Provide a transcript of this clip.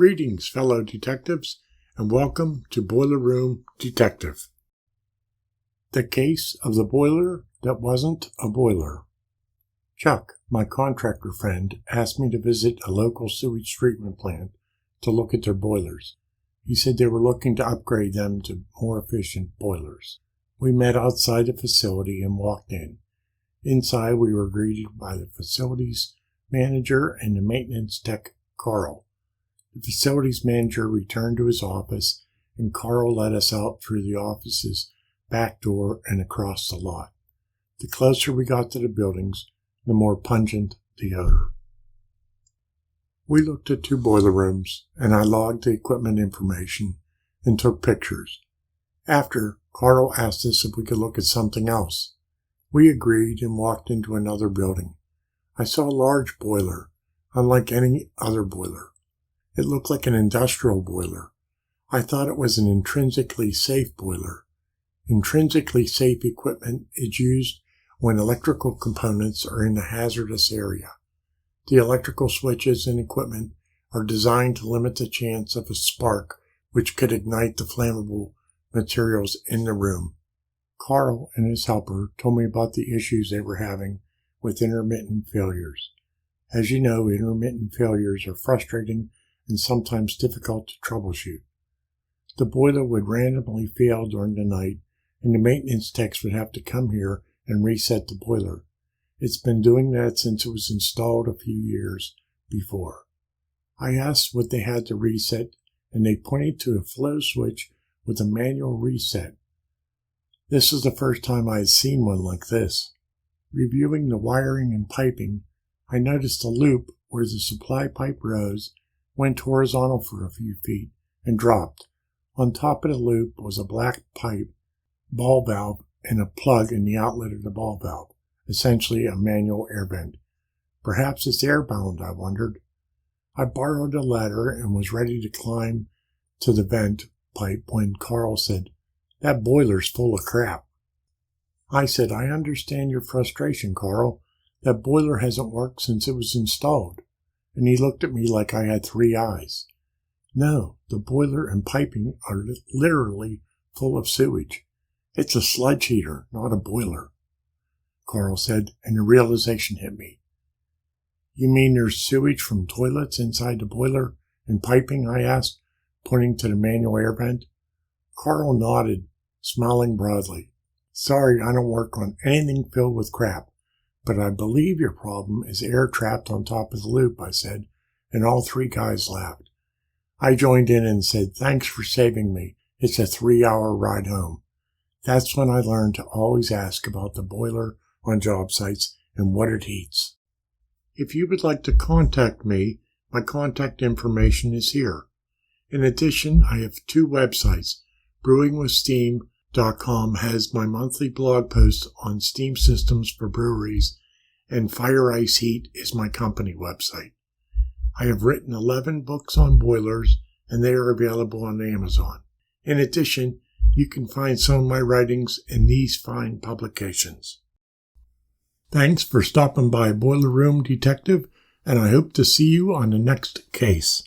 Greetings, fellow detectives, and welcome to Boiler Room Detective. The case of the boiler that wasn't a boiler. Chuck, my contractor friend, asked me to visit a local sewage treatment plant to look at their boilers. He said they were looking to upgrade them to more efficient boilers. We met outside the facility and walked in. Inside, we were greeted by the facilities manager and the maintenance tech, Carl. The facilities manager returned to his office, and Carl led us out through the office's back door and across the lot. The closer we got to the buildings, the more pungent the odor. We looked at 2 boiler rooms, and I logged the equipment information and took pictures. After, Carl asked us if we could look at something else. We agreed and walked into another building. I saw a large boiler, unlike any other boiler. It looked like an industrial boiler. I thought it was an intrinsically safe boiler. Intrinsically safe equipment is used when electrical components are in a hazardous area. The electrical switches and equipment are designed to limit the chance of a spark which could ignite the flammable materials in the room. Carl and his helper told me about the issues they were having with intermittent failures. As you know, intermittent failures are frustrating and sometimes difficult to troubleshoot. The boiler would randomly fail during the night, and the maintenance techs would have to come here and reset the boiler. It's been doing that since it was installed a few years before. I asked what they had to reset, and they pointed to a flow switch with a manual reset. This was the first time I had seen one like this. Reviewing the wiring and piping, I noticed a loop where the supply pipe rose, went horizontal for a few feet, and dropped. On top of the loop was a black pipe, ball valve, and a plug in the outlet of the ball valve, essentially a manual air vent. Perhaps it's air-bound, I wondered. I borrowed a ladder and was ready to climb to the vent pipe when Carl said, "That boiler's full of crap." I said, "I understand your frustration, Carl. That boiler hasn't worked since it was installed." And he looked at me like I had 3 eyes. "No, the boiler and piping are literally full of sewage. It's a sludge heater, not a boiler," Carl said, and the realization hit me. "You mean there's sewage from toilets inside the boiler and piping?" I asked, pointing to the manual air vent. Carl nodded, smiling broadly. "Sorry, I don't work on anything filled with crap. But I believe your problem is air trapped on top of the loop," I said, and all 3 guys laughed. I joined in and said, "Thanks for saving me. It's a 3-hour ride home." That's when I learned to always ask about the boiler on job sites and what it heats. If you would like to contact me, my contact information is here. In addition, I have 2 websites. BrewingWithSteam.com has my monthly blog posts on steam systems for breweries, and Fire Ice Heat is my company website. I have written 11 books on boilers, and they are available on Amazon. In addition, you can find some of my writings in these fine publications. Thanks for stopping by Boiler Room Detective, and I hope to see you on the next case.